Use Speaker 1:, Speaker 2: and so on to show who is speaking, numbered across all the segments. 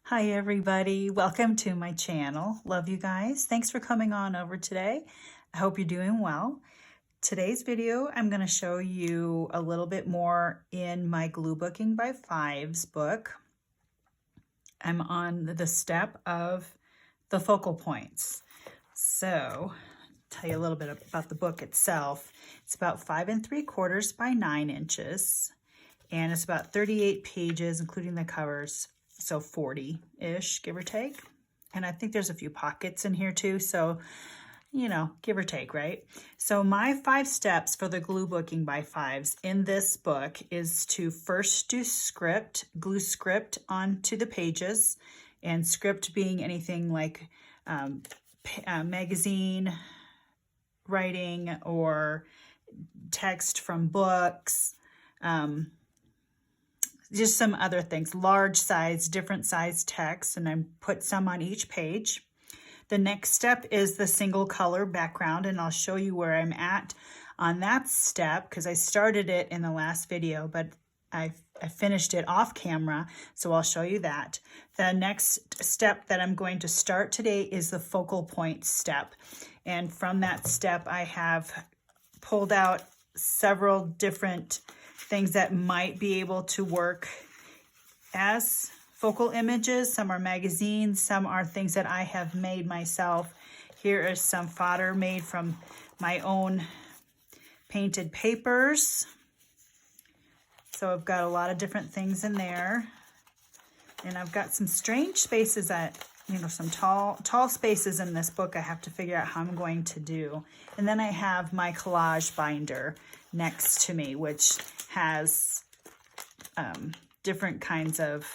Speaker 1: Hi everybody, welcome to my channel. Love you guys. Thanks for coming on over today. I hope you're doing well. Today's video, I'm going to show you a little bit more in my Glue Booking by Fives book. I'm on the step of the focal points. So, tell you a little bit about the book itself. It's about 5 3/4 by 9 inches, and it's about 38 pages, including the covers. So 40-ish, give or take. And I think there's a few pockets in here too, so, you know, give or take, right? So my 5 steps for the Glue Booking by Fives in this book is to first do script, glue script onto the pages, and script being anything like magazine writing or text from books, just some other things, large size, different size text, and I put some on each page. The next step is the single color background, and I'll show you where I'm at on that step because I started it in the last video, but I finished it off camera, so I'll show you that. The next step that I'm going to start today is the focal point step, and from that step I have pulled out several different things that might be able to work as focal images. Some are magazines, some are things that I have made myself. Here is some fodder made from my own painted papers. So I've got a lot of different things in there. And I've got some strange spaces that, you know, some tall spaces in this book I have to figure out how I'm going to do. And then I have my collage binder next to me, which has different kinds of,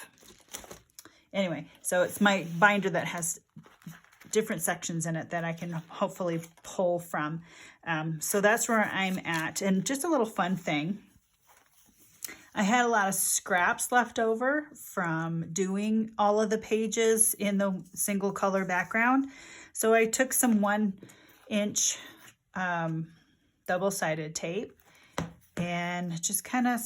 Speaker 1: anyway, so it's my binder that has different sections in it that I can hopefully pull from. So that's where I'm at. And just a little fun thing, I had a lot of scraps left over from doing all of the pages in the single color background. So I took some 1-inch double-sided tape and just kind of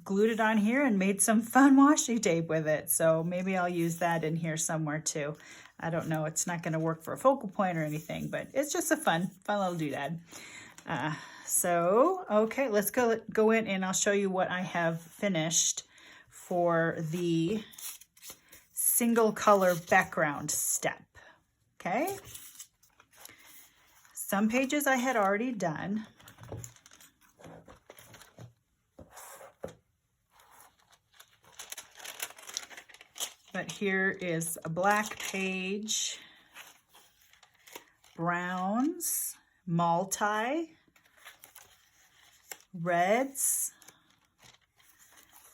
Speaker 1: glued it on here and made some fun washi tape with it. So maybe I'll use that in here somewhere too. I don't know, it's not going to work for a focal point or anything, but it's just a fun little doodad. So, okay, let's go in and I'll show you what I have finished for the single color background step. Okay. Some pages I had already done. But here is a black page, browns, multi, reds,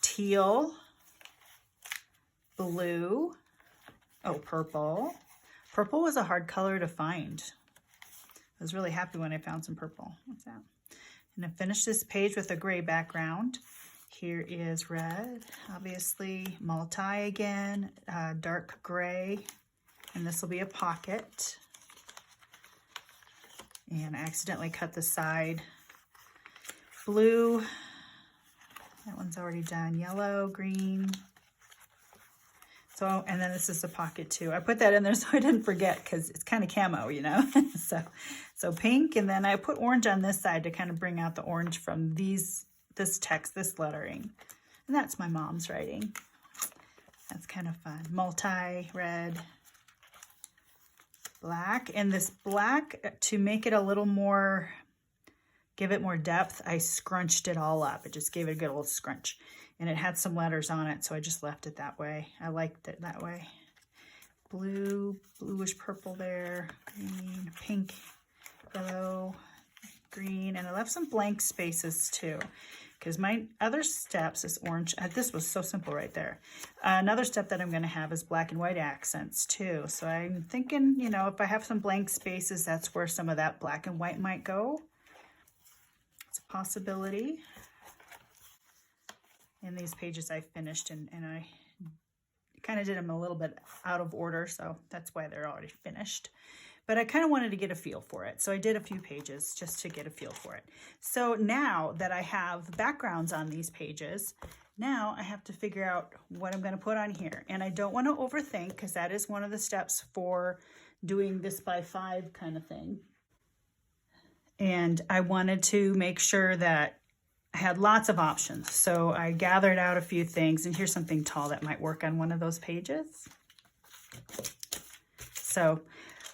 Speaker 1: teal, blue, oh, purple. Purple was a hard color to find. I was really happy when I found some purple. What's that? And I finished this page with a gray background. Here is red, obviously, multi again, dark gray, and this will be a pocket. And I accidentally cut the side. Blue, that one's already done. Yellow, green. So, and then this is the pocket too. I put that in there so I didn't forget because it's kind of camo, you know. so pink, and then I put orange on this side to kind of bring out the orange from this text, this lettering. And that's my mom's writing. That's kind of fun. Multi, red, black. And this black, to make it a little more, give it more depth, I scrunched it all up. It just gave it a good old scrunch. And it had some letters on it, so I just left it that way. I liked it that way. Blue, bluish purple there, green, pink, yellow, green, and I left some blank spaces too, because my other steps is orange. This was so simple right there. Another step that I'm going to have is black and white accents too. So I'm thinking, you know, if I have some blank spaces, that's where some of that black and white might go. It's a possibility. And these pages I finished, and I kind of did them a little bit out of order, so that's why they're already finished. But I kind of wanted to get a feel for it, so I did a few pages just to get a feel for it. So now that I have backgrounds on these pages, Now I have to figure out what I'm going to put on here. And I don't want to overthink, because that is one of the steps for doing this by 5 kind of thing. And I wanted to make sure that I had lots of options. So I gathered out a few things, and here's something tall that might work on one of those pages. So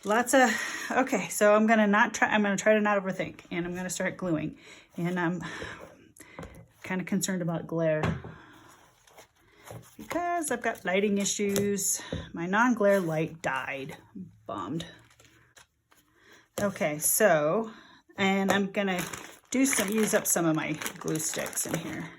Speaker 1: lots of, okay, so I'm going to try to not overthink, and I'm going to start gluing. And I'm kind of concerned about glare because I've got lighting issues. My non-glare light died. I'm bummed. Okay, so, and I'm going to use up some of my glue sticks in here.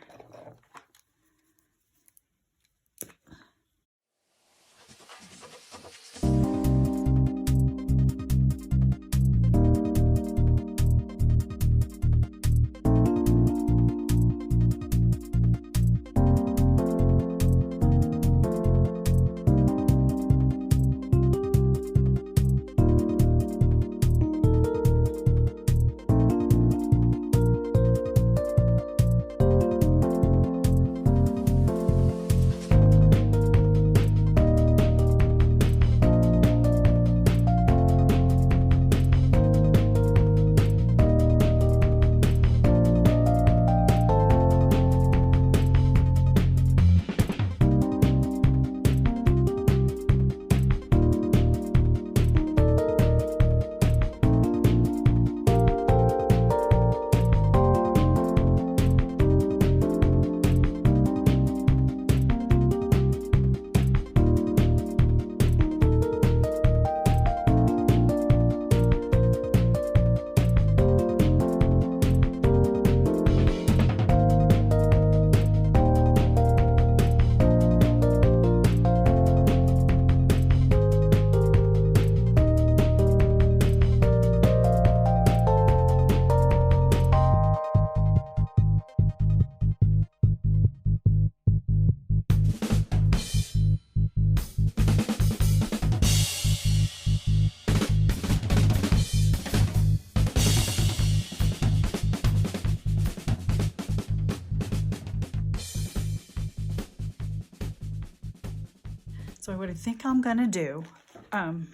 Speaker 1: So what I think I'm gonna do, I'm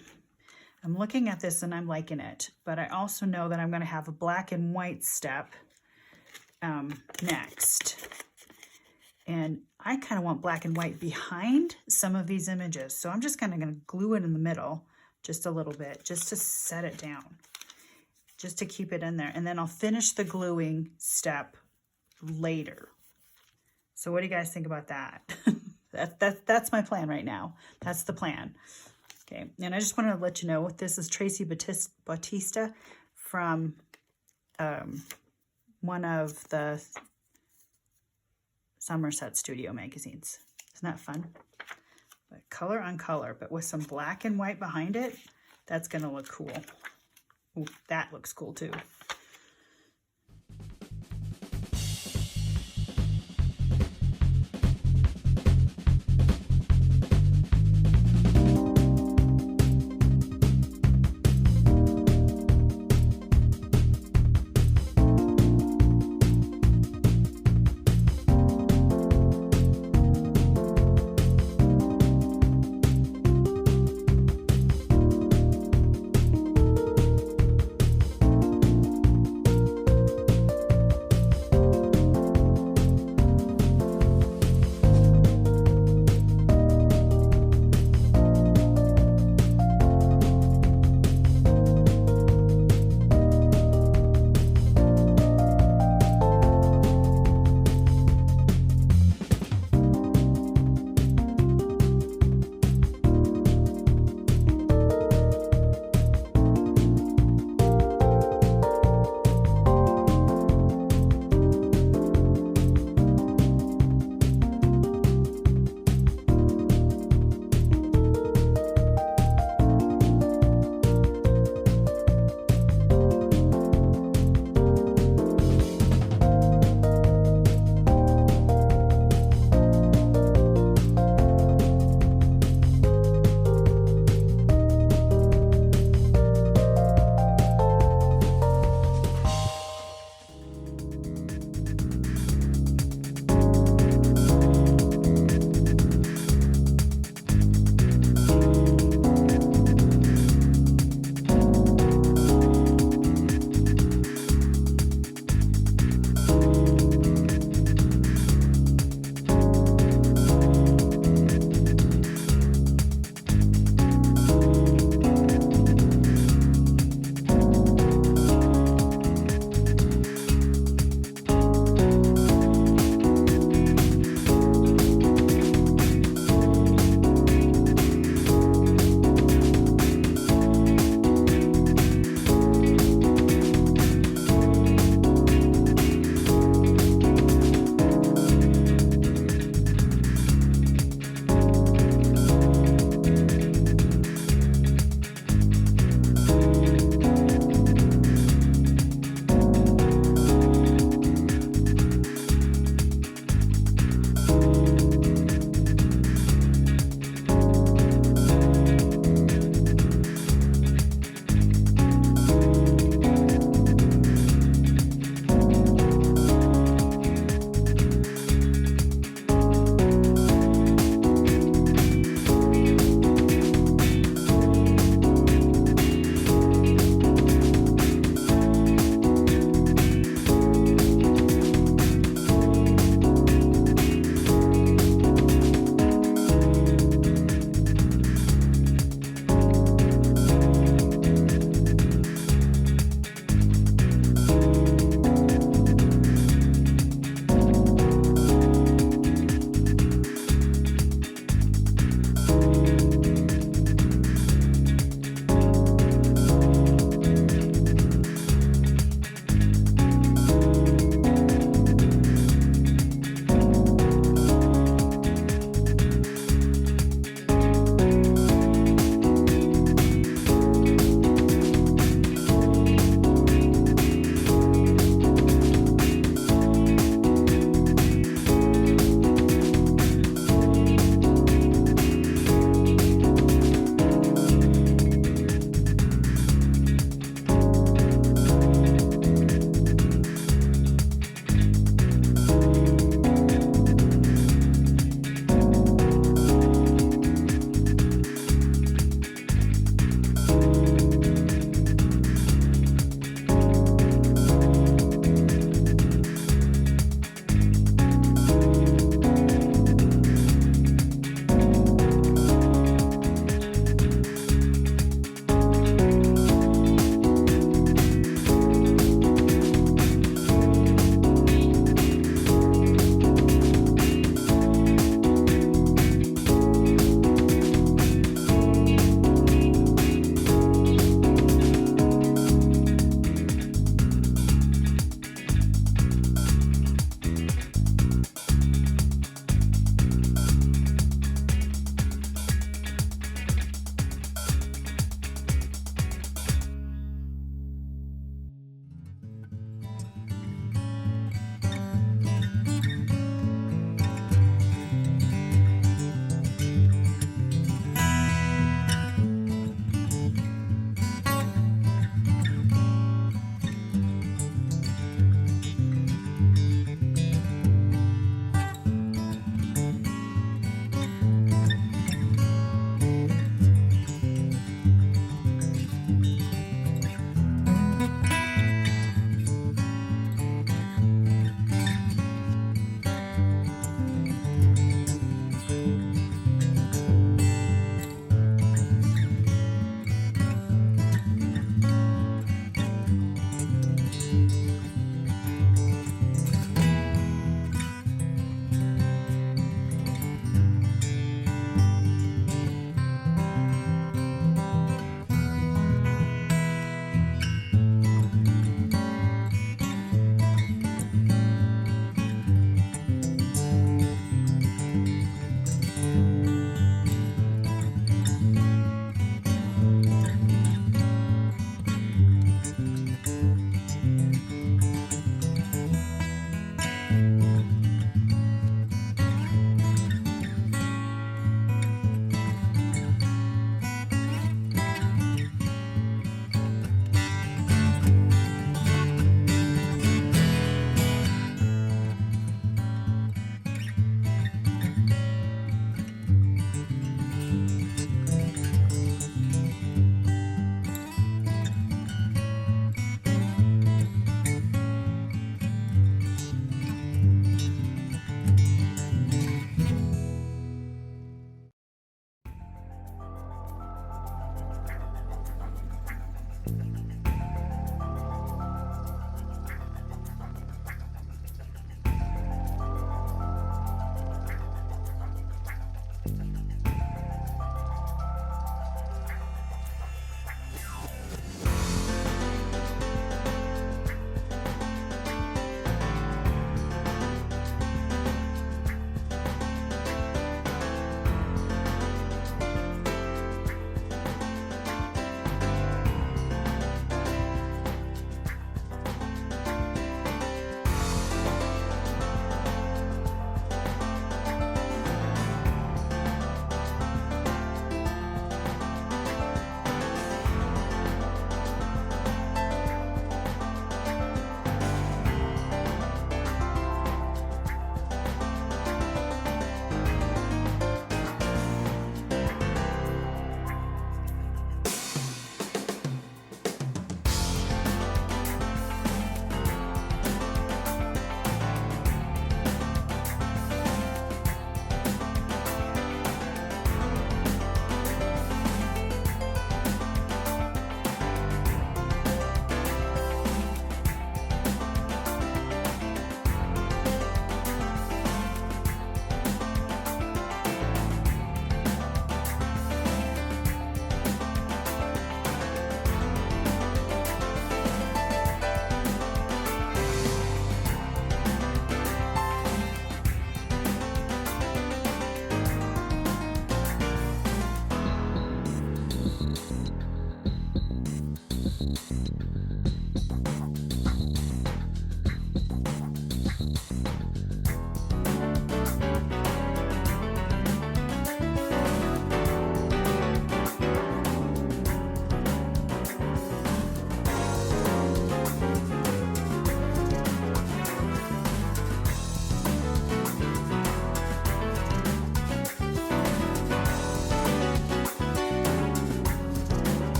Speaker 1: looking at this and I'm liking it, but I also know that I'm gonna have a black and white step next. And I kind of want black and white behind some of these images. So I'm just kind of gonna glue it in the middle just a little bit, just to set it down, just to keep it in there. And then I'll finish the gluing step later. So what do you guys think about that? That's my plan right now. That's the plan. Okay, and I just want to let you know, this is Tracy Bautista from one of the Somerset Studio magazines. Isn't that fun? But color on color, but with some black and white behind it, that's going to look cool. Ooh, that looks cool too.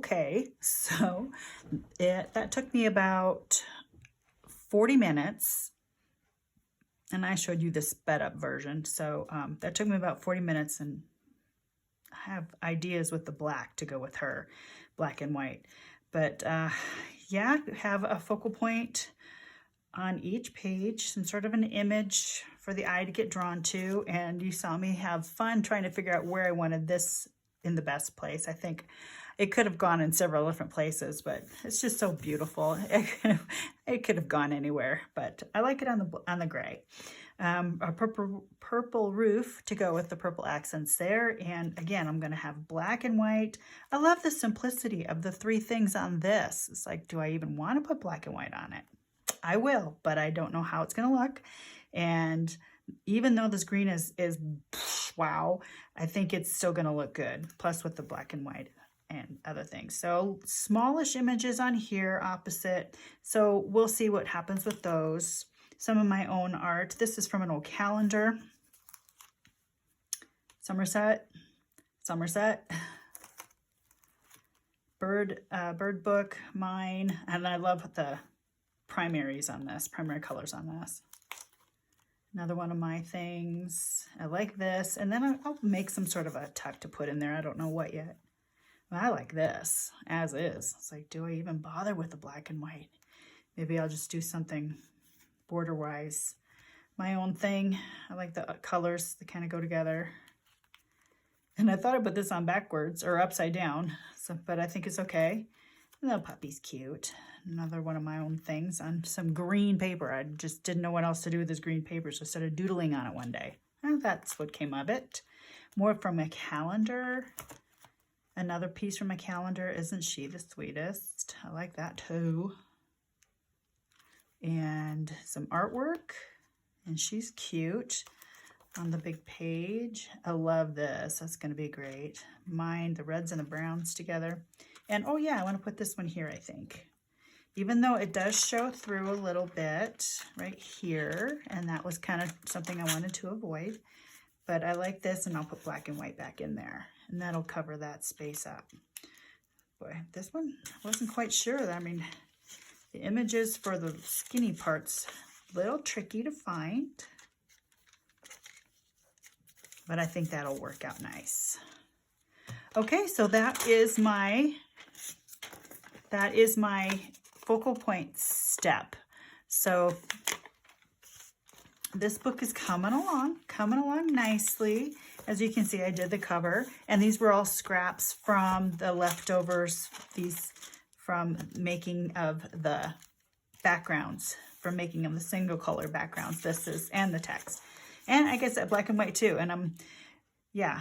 Speaker 1: okay. So that took me about 40 minutes. And I showed you the sped up version. So that took me about 40 minutes, and I have ideas with the black to go with her, black and white. But yeah, have a focal point on each page, some sort of an image for the eye to get drawn to. And you saw me have fun trying to figure out where I wanted this in the best place. I think it could have gone in several different places, but it's just so beautiful. It could have gone anywhere, but I like it on the gray. A purple roof to go with the purple accents there. And again, I'm going to have black and white. I love the simplicity of the three things on this. It's like, do I even want to put black and white on it? I will, but I don't know how it's going to look. And even though this green is wow, I think it's still going to look good. Plus with the black and white and other things. So smallish images on here opposite. So we'll see what happens with those. Some of my own art. This is from an old calendar. Somerset. Bird book, mine. And I love the primaries on this, primary colors on this. Another one of my things. I like this. And then I'll make some sort of a tuck to put in there. I don't know what yet. Well, I like this as is. It's like, do I even bother with the black and white? Maybe I'll just do something border-wise. My own thing. I like the colors that kind of go together. And I thought I put this on backwards or upside down, but I think it's okay. And the puppy's cute. Another one of my own things on some green paper. I just didn't know what else to do with this green paper, so I started doodling on it one day. And that's what came of it. More from a calendar. Another piece from a calendar. Isn't she the sweetest? I like that too. And some artwork. And she's cute on the big page. I love this. That's going to be great. Mine, the reds and the browns together. And oh yeah, I want to put this one here, I think. Even though it does show through a little bit right here. And that was kind of something I wanted to avoid. But I like this, and I'll put black and white back in there. And that'll cover that space up. Boy, this one, I wasn't quite sure. I mean, the images for the skinny parts, a little tricky to find. But I think that'll work out nice. Okay, so that is my focal point step. So this book is coming along nicely. As you can see, I did the cover, and these were all scraps from the leftovers, these from making of the backgrounds, from making of the single color backgrounds. This is, and the text. And I guess that black and white too. And yeah,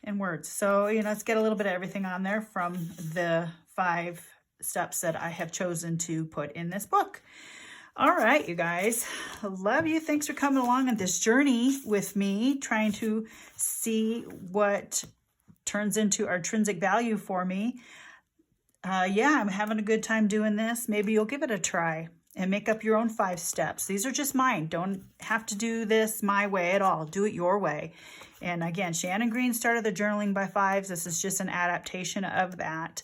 Speaker 1: and words. So, you know, let's get a little bit of everything on there from the 5 steps that I have chosen to put in this book. All right, you guys, I love you. Thanks for coming along on this journey with me, trying to see what turns into our intrinsic value for me. Yeah, I'm having a good time doing this. Maybe you'll give it a try and make up your own 5 steps. These are just mine. Don't have to do this my way at all. Do it your way. And again, Shannon Green started the journaling by 5s. This is just an adaptation of that.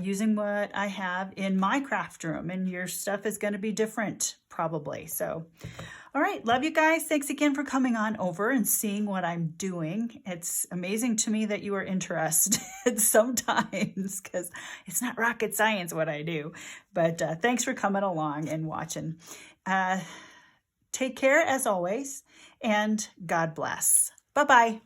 Speaker 1: Using what I have in my craft room, and your stuff is going to be different probably. So, all right, love you guys. Thanks again for coming on over and seeing what I'm doing. It's amazing to me that you are interested sometimes, because it's not rocket science what I do. But thanks for coming along and watching. Take care as always, and God bless. Bye-bye.